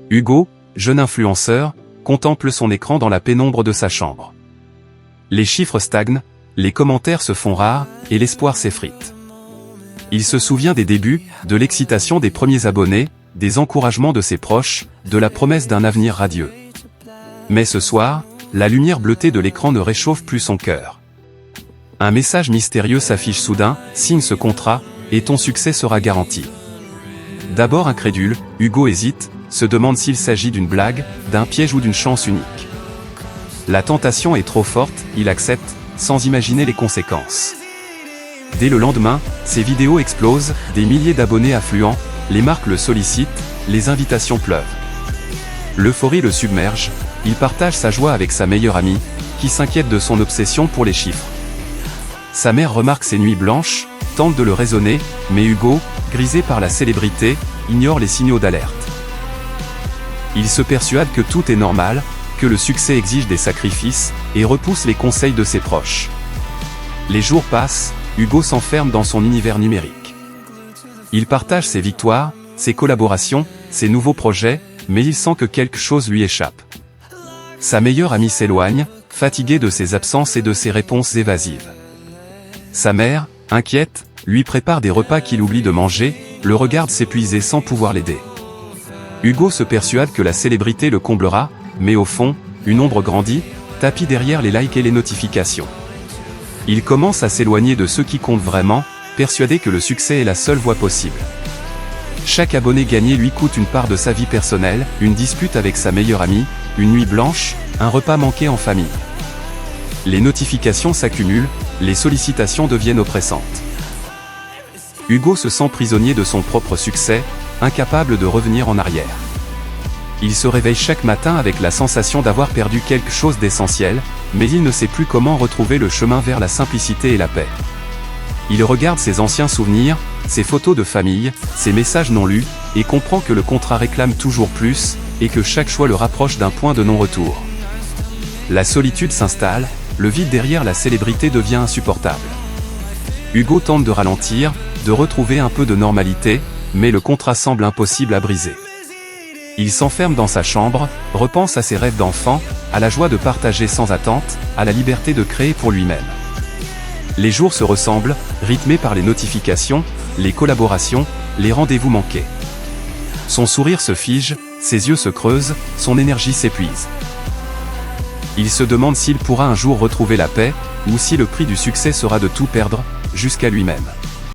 Hugo, jeune influenceur, contemple son écran dans la pénombre de sa chambre. Les chiffres stagnent, les commentaires se font rares, et l'espoir s'effrite. Il se souvient des débuts, de l'excitation des premiers abonnés, des encouragements de ses proches, de la promesse d'un avenir radieux. Mais ce soir, la lumière bleutée de l'écran ne réchauffe plus son cœur. Un message mystérieux s'affiche soudain, signe ce contrat, et ton succès sera garanti. D'abord incrédule, Hugo hésite, se demande s'il s'agit d'une blague, d'un piège ou d'une chance unique. La tentation est trop forte, il accepte, sans imaginer les conséquences. Dès le lendemain, ses vidéos explosent, des milliers d'abonnés affluents, les marques le sollicitent, les invitations pleuvent. L'euphorie le submerge, il partage sa joie avec sa meilleure amie, qui s'inquiète de son obsession pour les chiffres. Sa mère remarque ses nuits blanches, tente de le raisonner, mais Hugo, grisé par la célébrité, ignore les signaux d'alerte. Il se persuade que tout est normal, que le succès exige des sacrifices, et repousse les conseils de ses proches. Les jours passent, Hugo s'enferme dans son univers numérique. Il partage ses victoires, ses collaborations, ses nouveaux projets, mais il sent que quelque chose lui échappe. Sa meilleure amie s'éloigne, fatiguée de ses absences et de ses réponses évasives. Sa mère, inquiète, lui prépare des repas qu'il oublie de manger, le regarde s'épuiser sans pouvoir l'aider. Hugo se persuade que la célébrité le comblera, mais au fond, une ombre grandit, tapie derrière les likes et les notifications. Il commence à s'éloigner de ceux qui comptent vraiment, persuadé que le succès est la seule voie possible. Chaque abonné gagné lui coûte une part de sa vie personnelle, une dispute avec sa meilleure amie, une nuit blanche, un repas manqué en famille. Les notifications s'accumulent, les sollicitations deviennent oppressantes. Hugo se sent prisonnier de son propre succès, incapable de revenir en arrière. Il se réveille chaque matin avec la sensation d'avoir perdu quelque chose d'essentiel, mais il ne sait plus comment retrouver le chemin vers la simplicité et la paix. Il regarde ses anciens souvenirs, ses photos de famille, ses messages non lus, et comprend que le contrat réclame toujours plus, et que chaque choix le rapproche d'un point de non-retour. La solitude s'installe, le vide derrière la célébrité devient insupportable. Hugo tente de ralentir, de retrouver un peu de normalité, mais le contrat semble impossible à briser. Il s'enferme dans sa chambre, repense à ses rêves d'enfant, à la joie de partager sans attente, à la liberté de créer pour lui-même. Les jours se ressemblent, rythmés par les notifications, les collaborations, les rendez-vous manqués. Son sourire se fige, ses yeux se creusent, son énergie s'épuise. Il se demande s'il pourra un jour retrouver la paix, ou si le prix du succès sera de tout perdre, jusqu'à lui-même.